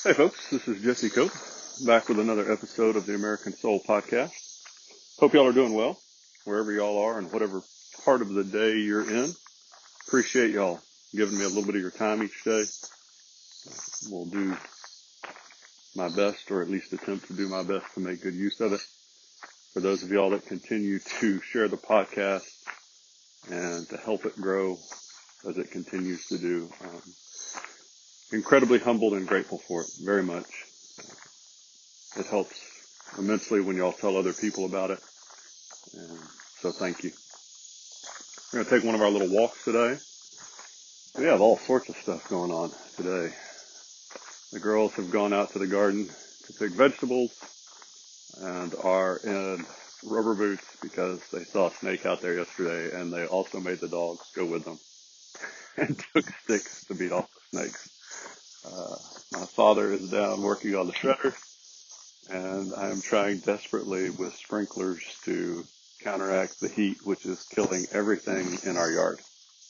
Hey folks, this is Jesse Cope, back with another episode of the American Soul Podcast. Hope y'all are doing well, wherever y'all are and whatever part of the day you're in. Appreciate y'all giving me a little bit of your time each day. We'll do my best, or at least attempt to do my best to make good use of it. For those of y'all that continue to share the podcast and to help it grow as it continues to do, incredibly humbled and grateful for it, very much. It helps immensely when y'all tell other people about it, and so thank you. We're going to take one of our little walks today. We have all sorts of stuff going on today. The girls have gone out to the garden to pick vegetables and are in rubber boots because they saw a snake out there yesterday, and they also made the dogs go with them and took sticks to beat off the snakes. My father is down working on the shredder, and I am trying desperately with sprinklers to counteract the heat, which is killing everything in our yard.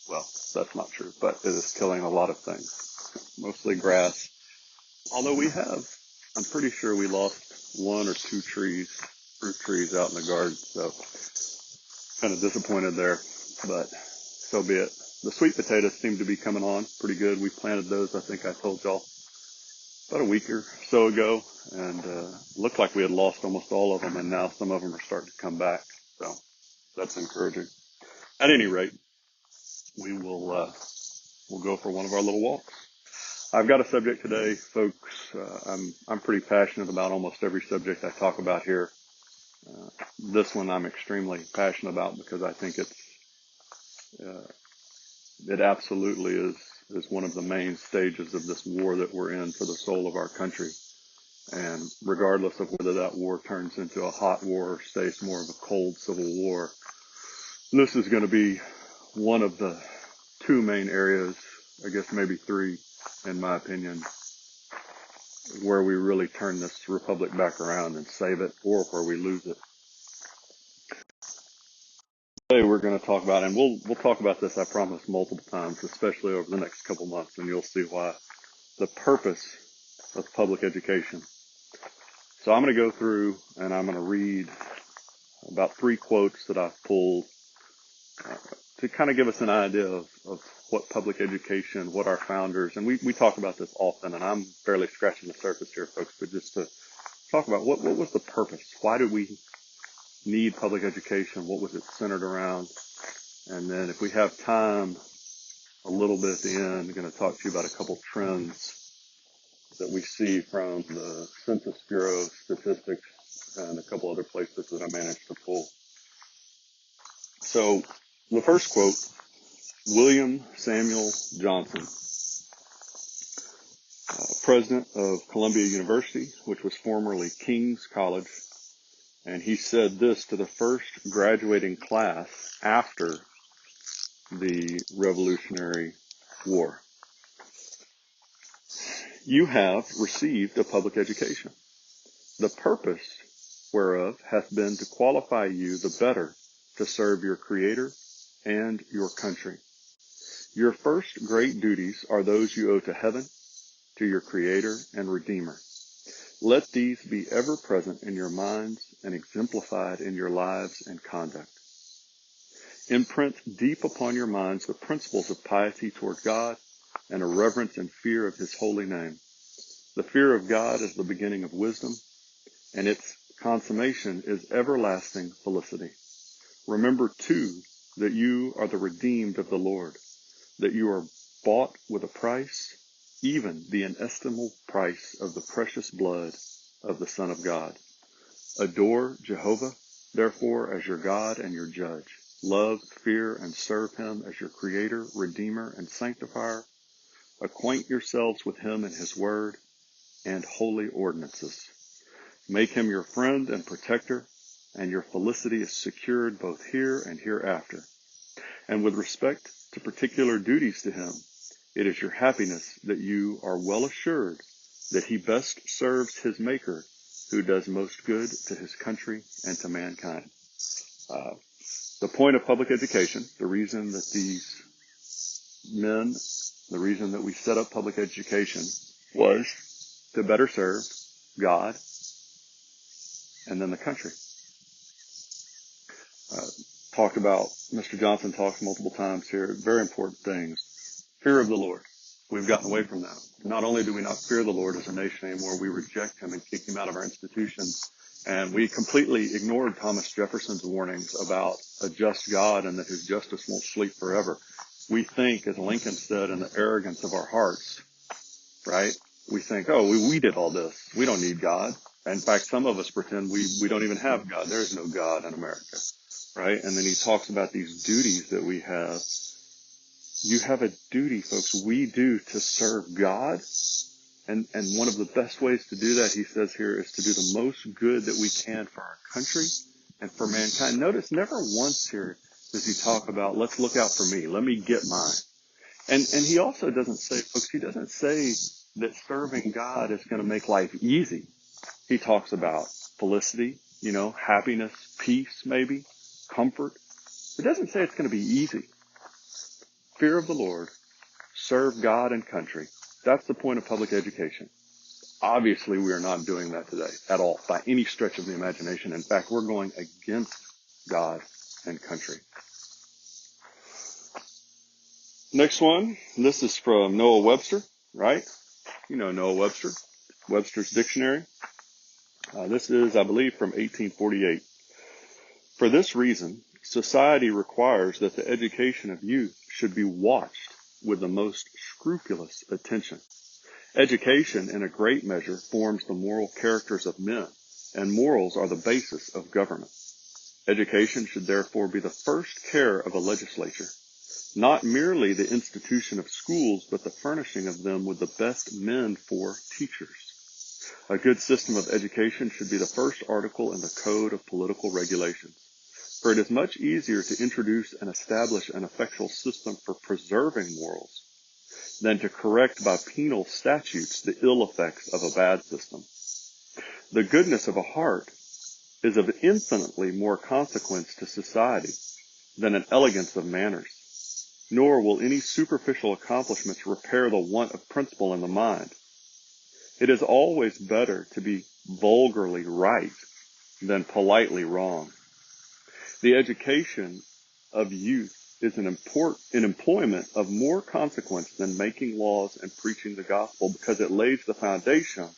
Well, that's not true, but it is killing a lot of things, mostly grass. Although I'm pretty sure we lost one or two trees, fruit trees out in the garden, so kind of disappointed there, but so be it. The sweet potatoes seem to be coming on pretty good. We planted those, I think I told y'all, about a week or so ago, and looked like we had lost almost all of them, and now some of them are starting to come back, so that's encouraging. At any rate, we'll go for one of our little walks. I've got a subject today, folks. I'm pretty passionate about almost every subject I talk about here. This one I'm extremely passionate about because I think it absolutely is one of the main stages of this war that we're in for the soul of our country. And regardless of whether that war turns into a hot war or stays more of a cold civil war, this is going to be one of the two main areas, I guess maybe three, in my opinion, where we really turn this republic back around and save it, or where we lose it. Today we're going to talk about, and we'll talk about this, I promise, multiple times, especially over the next couple months, and you'll see why. The purpose of public education. So I'm going to go through and I'm going to read about 3 quotes that I've pulled to kind of give us an idea of what public education, what our founders, and we talk about this often, and I'm barely scratching the surface here, folks, but just to talk about what was the purpose? Why do we need public education? What was it centered around? And then if we have time, a little bit at the end, I'm going to talk to you about a couple trends that we see from the Census Bureau statistics and a couple other places that I managed to pull. So the first quote, William Samuel Johnson, president of Columbia University, which was formerly King's College, and he said this to the first graduating class after the Revolutionary War. You have received a public education, the purpose whereof hath been to qualify you the better to serve your Creator and your country. Your first great duties are those you owe to heaven, to your Creator and Redeemer. Let these be ever present in your minds and exemplified in your lives and conduct. Imprint deep upon your minds the principles of piety toward God and a reverence and fear of His holy name. The fear of God is the beginning of wisdom, and its consummation is everlasting felicity. Remember, too, that you are the redeemed of the Lord, that you are bought with a price, even the inestimable price of the precious blood of the Son of God. Adore Jehovah, therefore, as your God and your judge. Love, fear, and serve Him as your Creator, Redeemer, and Sanctifier. Acquaint yourselves with Him and His Word and holy ordinances. Make Him your friend and protector, and your felicity is secured both here and hereafter. And with respect to particular duties to Him, it is your happiness that you are well assured that He best serves His Maker, who does most good to His country and to mankind. The point of public education, the reason that these men, the reason that we set up public education was to better serve God and then the country. Talked about, Mr. Johnson talks multiple times here, very important things. Fear of the Lord. We've gotten away from that. Not only do we not fear the Lord as a nation anymore, we reject him and kick him out of our institutions. And we completely ignored Thomas Jefferson's warnings about a just God and that his justice won't sleep forever. We think, as Lincoln said, in the arrogance of our hearts, right? We think, oh, we did all this. We don't need God. In fact, some of us pretend we don't even have God. There is no God in America, right? And then he talks about these duties that we have. You have a duty, folks. We do to serve God. And one of the best ways to do that, he says here, is to do the most good that we can for our country and for mankind. Notice never once here does he talk about, let's look out for me. Let me get mine. And he also doesn't say, folks, he doesn't say that serving God is going to make life easy. He talks about felicity, happiness, peace, maybe, comfort. It doesn't say it's going to be easy. Fear of the Lord, serve God and country. That's the point of public education. Obviously, we are not doing that today at all, by any stretch of the imagination. In fact, we're going against God and country. Next one, this is from Noah Webster, right? You know Noah Webster, Webster's Dictionary. This is, I believe, from 1848. For this reason, society requires that the education of youth should be watched with the most scrupulous attention. Education, in a great measure, forms the moral characters of men, and morals are the basis of government. Education should therefore be the first care of a legislature, not merely the institution of schools, but the furnishing of them with the best men for teachers. A good system of education should be the first article in the code of political regulations. For it is much easier to introduce and establish an effectual system for preserving morals than to correct by penal statutes the ill effects of a bad system. The goodness of a heart is of infinitely more consequence to society than an elegance of manners, nor will any superficial accomplishments repair the want of principle in the mind. It is always better to be vulgarly right than politely wrong. The education of youth is an employment of more consequence than making laws and preaching the gospel, because it lays the foundation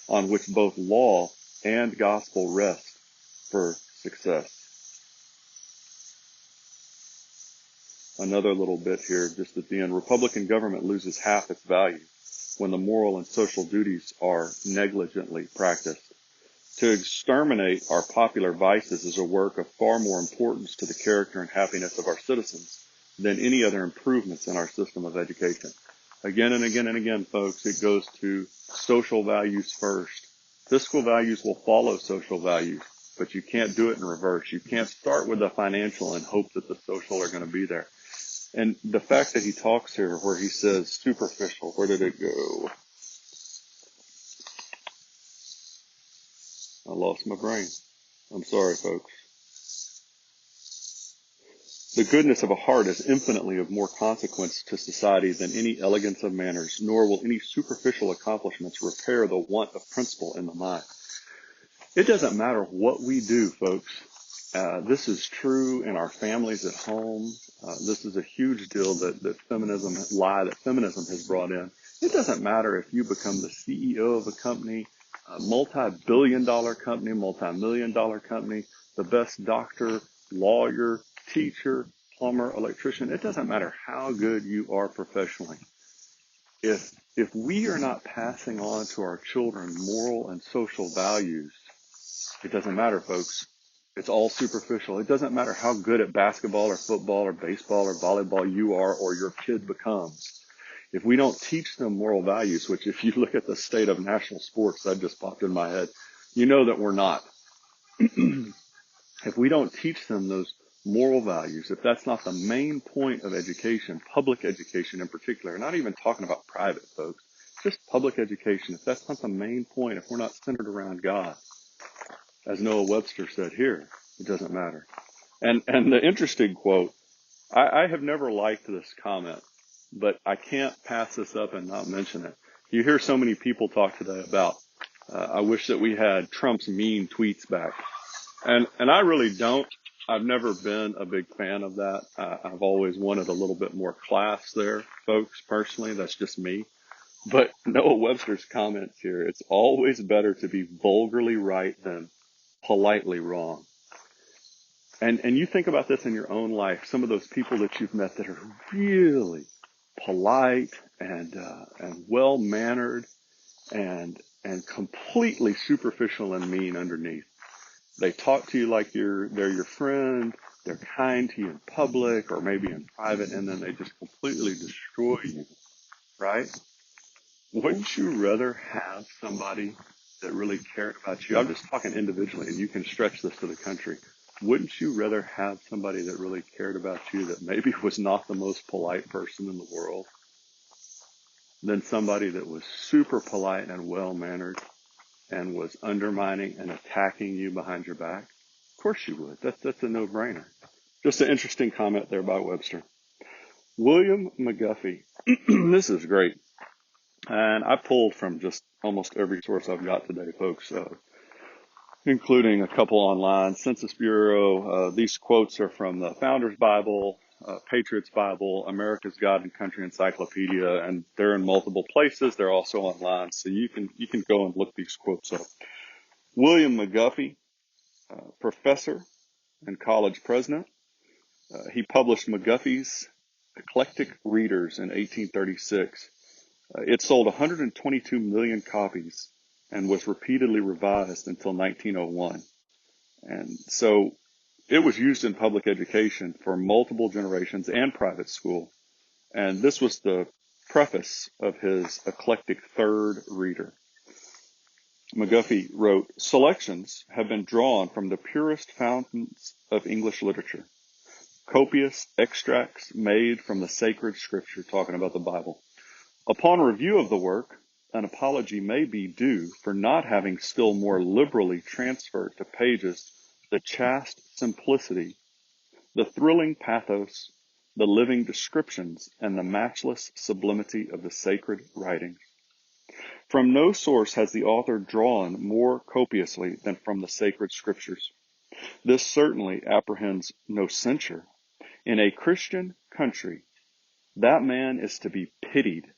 on which both law and gospel rest for success. Another little bit here, just at the end. Republican government loses half its value when the moral and social duties are negligently practiced. To exterminate our popular vices is a work of far more importance to the character and happiness of our citizens than any other improvements in our system of education. Again and again and again, folks, it goes to social values first. Fiscal values will follow social values, but you can't do it in reverse. You can't start with the financial and hope that the social are going to be there. And the fact that he talks here where he says superficial, where did it go? I lost my brain. I'm sorry, folks. The goodness of a heart is infinitely of more consequence to society than any elegance of manners, nor will any superficial accomplishments repair the want of principle in the mind. It doesn't matter what we do, folks. This is true in our families at home. This is a huge deal that feminism has brought in. It doesn't matter if you become the CEO of a company, a multi-billion-dollar company, multi-million-dollar company, the best doctor, lawyer, teacher, plumber, electrician. It doesn't matter how good you are professionally. If we are not passing on to our children moral and social values, it doesn't matter, folks. It's all superficial. It doesn't matter how good at basketball or football or baseball or volleyball you are or your kid becomes. If we don't teach them moral values, which if you look at the state of national sports, that just popped in my head, you know that we're not. If we don't teach them those moral values, if that's not the main point of education, public education in particular, not even talking about private, folks, just public education, if that's not the main point, if we're not centered around God, as Noah Webster said here, it doesn't matter. And the interesting quote, I have never liked this comment, but I can't pass this up and not mention it. You hear so many people talk today about, I wish that we had Trump's mean tweets back. And I really don't. I've never been a big fan of that. I've always wanted a little bit more class there, folks, personally. That's just me. But Noah Webster's comments here, it's always better to be vulgarly right than politely wrong. And you think about this in your own life, some of those people that you've met that are really polite and well-mannered and completely superficial and mean underneath. They talk to you like they're your friend, they're kind to you in public or maybe in private, and then they just completely destroy you, right? Wouldn't you rather have somebody that really cared about you? I'm just talking individually, and you can stretch this to the country. Wouldn't you rather have somebody that really cared about you that maybe was not the most polite person in the world than somebody that was super polite and well-mannered and was undermining and attacking you behind your back? Of course you would. That's a no-brainer. Just an interesting comment there by Webster. William McGuffey. This is great. And I pulled from just almost every source I've got today, folks, including a couple online. Census Bureau. These quotes are from the Founders Bible, Patriots Bible, America's God and Country Encyclopedia, and they're in multiple places. They're also online, so you can go and look these quotes up. William McGuffey, professor and college president. He published McGuffey's Eclectic Readers in 1836. It sold 122 million copies and was repeatedly revised until 1901. And so it was used in public education for multiple generations and private school. And this was the preface of his eclectic third reader. McGuffey wrote, "Selections have been drawn from the purest fountains of English literature. Copious extracts made from the sacred scripture," talking about the Bible. "Upon review of the work, an apology may be due for not having still more liberally transferred to pages the chaste simplicity, the thrilling pathos, the living descriptions, and the matchless sublimity of the sacred writings. From no source has the author drawn more copiously than from the sacred scriptures. This certainly apprehends no censure. In a Christian country, that man is to be pitied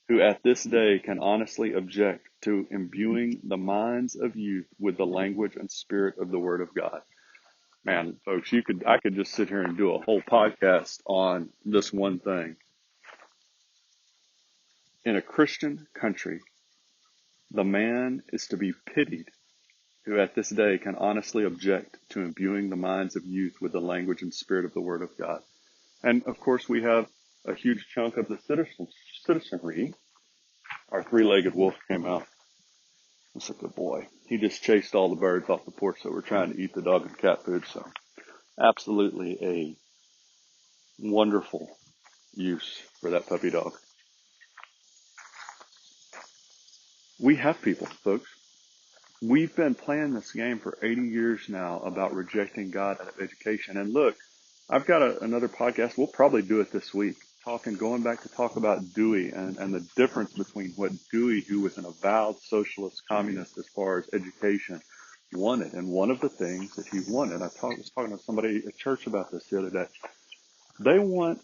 who at this day can honestly object to imbuing the minds of youth with the language and spirit of the Word of God." Man, folks, I could just sit here and do a whole podcast on this one thing. In a Christian country, the man is to be pitied who at this day can honestly object to imbuing the minds of youth with the language and spirit of the Word of God. And of course, we have a huge chunk of the citizenry. Our three-legged wolf came out. That's a good boy. He just chased all the birds off the porch that were trying to eat the dog and cat food. So absolutely a wonderful use for that puppy dog. We have people, folks. We've been playing this game for 80 years now about rejecting God out of education. And look, I've got another podcast. We'll probably do it this week, going back to talk about Dewey and the difference between what Dewey, who was an avowed socialist communist as far as education, wanted. And one of the things that he wanted, I was talking to somebody at church about this the other day. They want,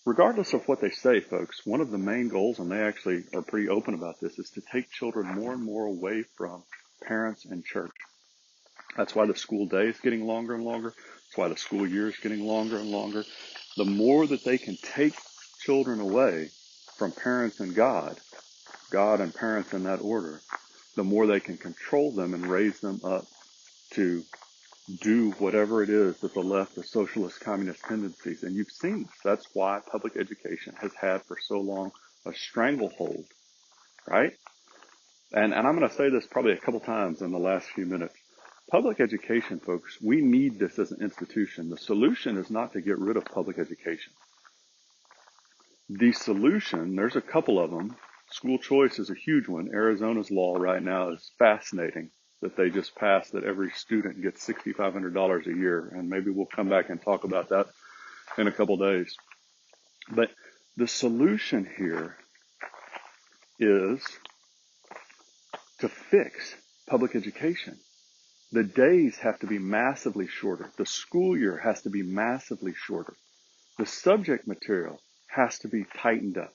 regardless of what they say, folks, one of the main goals, and they actually are pretty open about this, is to take children more and more away from parents and church. That's why the school day is getting longer and longer. That's why the school year is getting longer and longer. The more that they can take children away from parents and God and parents in that order, the more they can control them and raise them up to do whatever it is that the left, the socialist, communist tendencies. And you've seen this. That's why public education has had for so long a stranglehold, right? And I'm going to say this probably a couple times in the last few minutes. Public education, folks, we need this as an institution. The solution is not to get rid of public education. The solution, there's a couple of them. School choice is a huge one. Arizona's law right now is fascinating that they just passed that every student gets $6,500 a year. And maybe we'll come back and talk about that in a couple days. But the solution here is to fix public education. The days have to be massively shorter. The school year has to be massively shorter. The subject material has to be tightened up.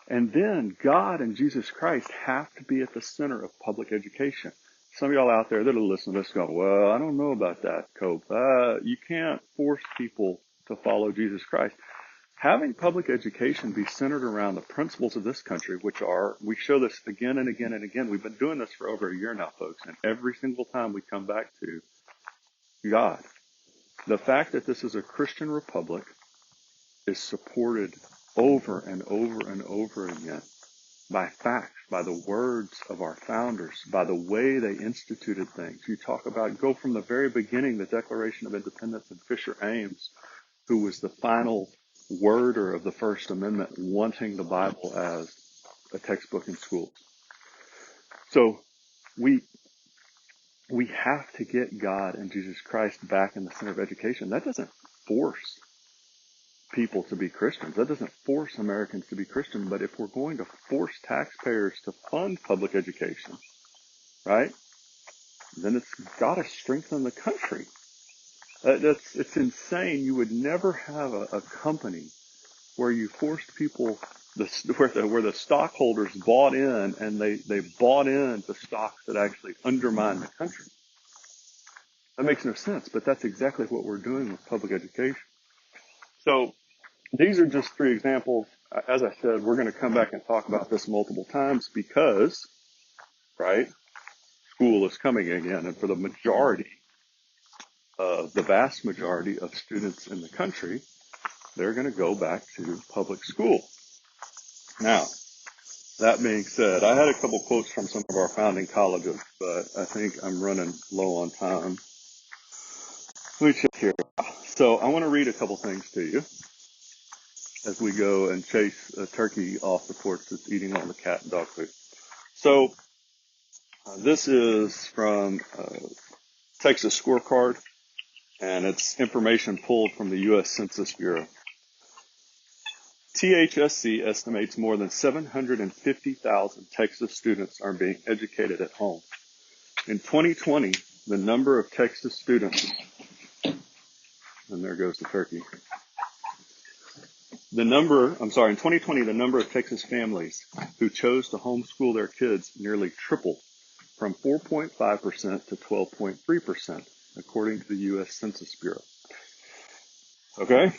And then God and Jesus Christ have to be at the center of public education. Some of y'all out there that are listening to this go, well, I don't know about that, Cope. You can't force people to follow Jesus Christ. Having public education be centered around the principles of this country, which are, we show this again and again and again. We've been doing this for over a year now, folks, and every single time we come back to God. The fact that this is a Christian republic is supported over and over and over again by facts, by the words of our founders, by the way they instituted things. You talk about, go from the very beginning, the Declaration of Independence and Fisher Ames, who was the final worder of the First Amendment, wanting the Bible as a textbook in schools. So we have to get God and Jesus Christ back in the center of education. That doesn't force people to be Christians. That doesn't force Americans to be Christian. But if we're going to force taxpayers to fund public education, right, then it's got to strengthen the country. It's insane. You would never have a company where you forced people, where the stockholders bought in, and they bought into stocks that actually undermine the country. That makes no sense, but that's exactly what we're doing with public education. So these are just three examples. As I said, we're going to come back and talk about this multiple times because, right, school is coming again, and for the vast majority of students in the country, they're going to go back to public school. Now, that being said, I had a couple quotes from some of our founding colleges, but I think I'm running low on time. Let me check here. So I want to read a couple things to you as we go and chase a turkey off the porch that's eating all the cat and dog food. So this is from Texas Scorecard, and it's information pulled from the U.S. Census Bureau. THSC estimates more than 750,000 Texas students are being educated at home. In 2020, the number of Texas students, and there goes the turkey. In 2020, the number of Texas families who chose to homeschool their kids nearly tripled from 4.5% to 12.3%, according to the U.S. Census Bureau. Okay?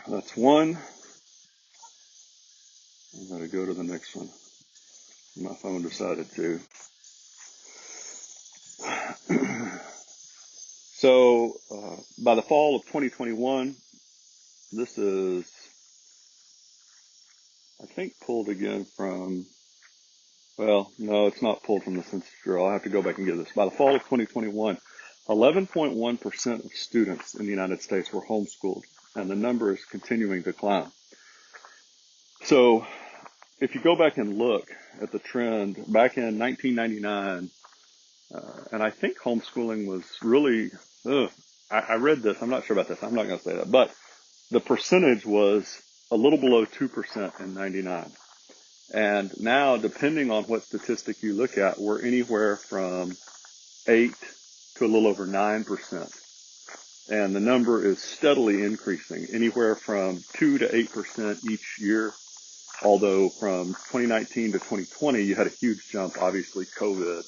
That's one. I'm going to go to the next one. My phone decided to. So, by the fall of 2021, this is, I think, pulled again from, well, no, it's not pulled from the Census Bureau. I'll have to go back and get this. By the fall of 2021, 11.1% of students in the United States were homeschooled, and the number is continuing to climb. So, if you go back and look at the trend, back in 1999, and I think homeschooling was really, I read this, I'm not sure about this, I'm not going to say that, but the percentage was a little below 2% in 99. And now, depending on what statistic you look at, we're anywhere from 8 to a little over 9%. And the number is steadily increasing, anywhere from 2 to 8% each year. Although from 2019 to 2020, you had a huge jump, obviously COVID.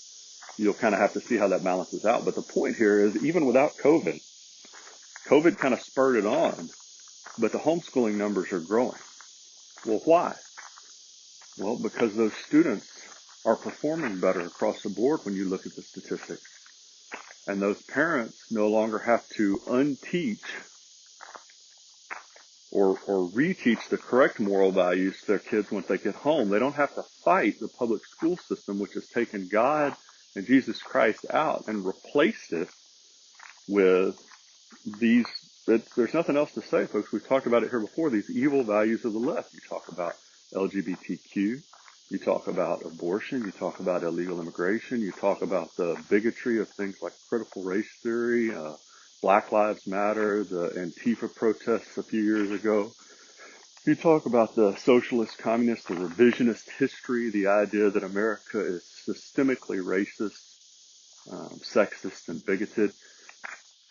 You'll kind of have to see how that balances out. But the point here is, even without COVID kind of spurred it on, but the homeschooling numbers are growing. Well, why? Well, because those students are performing better across the board when you look at the statistics. And those parents no longer have to unteach or reteach the correct moral values to their kids once they get home. They don't have to fight the public school system, which has taken God and Jesus Christ out and replaced it with these, there's nothing else to say, folks. We've talked about it here before, these evil values of the left. You talk about LGBTQ, you talk about abortion, you talk about illegal immigration, you talk about the bigotry of things like critical race theory, Black Lives Matter, the Antifa protests a few years ago. You talk about the socialist, communist, the revisionist history, the idea that America is systemically racist, sexist, and bigoted.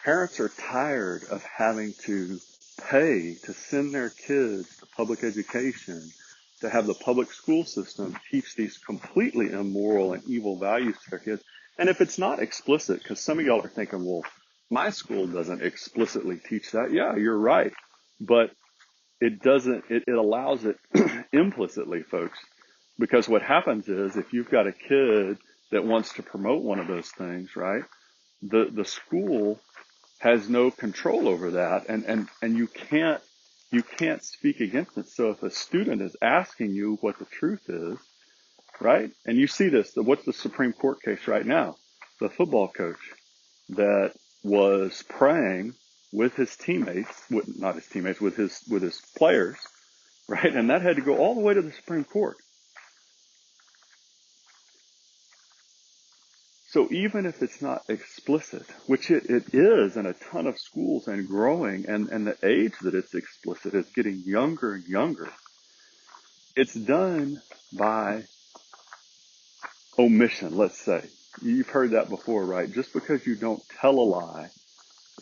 Parents are tired of having to pay to send their kids to public education, to have the public school system teach these completely immoral and evil values to their kids. And if it's not explicit, because some of y'all are thinking, well, my school doesn't explicitly teach that. Yeah, you're right. But it doesn't, it allows it implicitly, folks. Because what happens is if you've got a kid that wants to promote one of those things, right, the school has no control over that, and you can't speak against it. So if a student is asking you what the truth is, right, and you see this, what's the Supreme Court case right now? The football coach that was praying with his teammates, not his teammates, with his players, right, and that had to go all the way to the Supreme Court. So even if it's not explicit, which it is in a ton of schools and growing, and the age that it's explicit is getting younger and younger, it's done by omission, let's say. You've heard that before, right? Just because you don't tell a lie,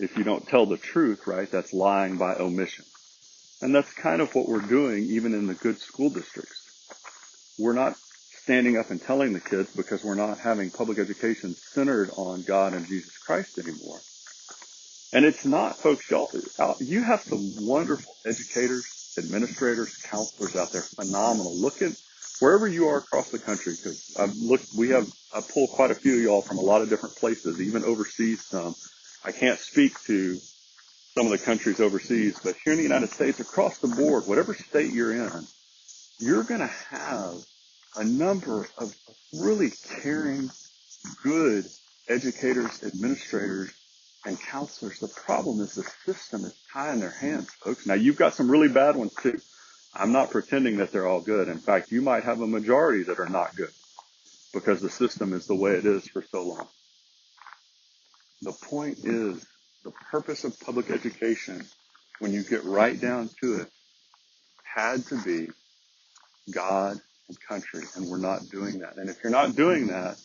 if you don't tell the truth, right, that's lying by omission. And that's kind of what we're doing even in the good school districts. We're not standing up and telling the kids because we're not having public education centered on God and Jesus Christ anymore. And it's not, folks, you have some wonderful educators, administrators, counselors out there, phenomenal. Look at wherever you are across the country, because I pull quite a few of y'all from a lot of different places, even overseas some. I can't speak to some of the countries overseas, but here in the United States, across the board, whatever state you're in, you're going to have a number of really caring, good educators, administrators, and counselors. The problem is the system is tying their hands, folks. Now, you've got some really bad ones, too. I'm not pretending that they're all good. In fact, you might have a majority that are not good because the system is the way it is for so long. The point is, the purpose of public education, when you get right down to it, had to be God and country, and we're not doing that. And if you're not doing that,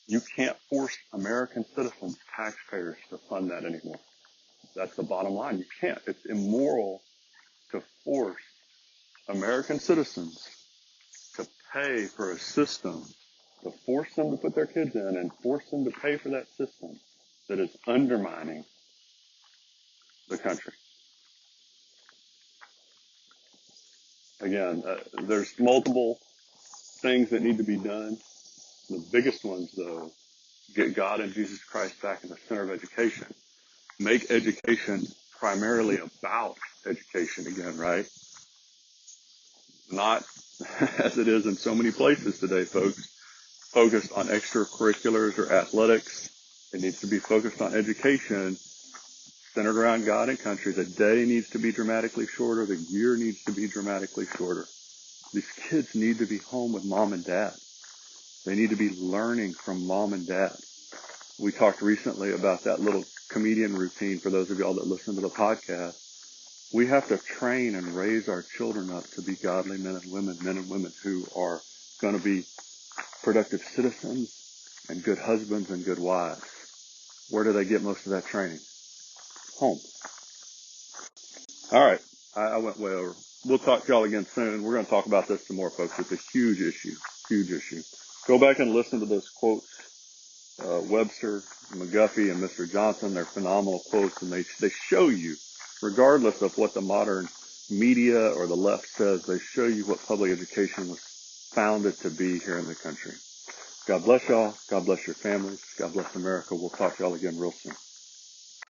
you can't force American citizens, taxpayers, to fund that anymore. That's the bottom line. You can't. It's immoral to force American citizens to pay for a system, to force them to put their kids in and force them to pay for that system that is undermining the country. Again, there's multiple things that need to be done. The biggest ones, though, get God and Jesus Christ back in the center of education. Make education primarily about education again, right? Not as it is in so many places today, folks, focused on extracurriculars or athletics. It needs to be focused on education, centered around God and country. The day needs to be dramatically shorter. The year needs to be dramatically shorter. These kids need to be home with mom and dad. They need to be learning from mom and dad. We talked recently about that little comedian routine for those of y'all that listen to the podcast. We have to train and raise our children up to be godly men and women who are going to be productive citizens and good husbands and good wives. Where do they get most of that training? Home. All right. I went way over. We'll talk to y'all again soon. We're going to talk about this some more, folks. It's a huge issue. Huge issue. Go back and listen to those quotes. Webster, McGuffey, and Mr. Johnson, they're phenomenal quotes, and they show you, regardless of what the modern media or the left says, they show you what public education was founded to be here in the country. God bless y'all. God bless your families. God bless America. We'll talk to y'all again real soon.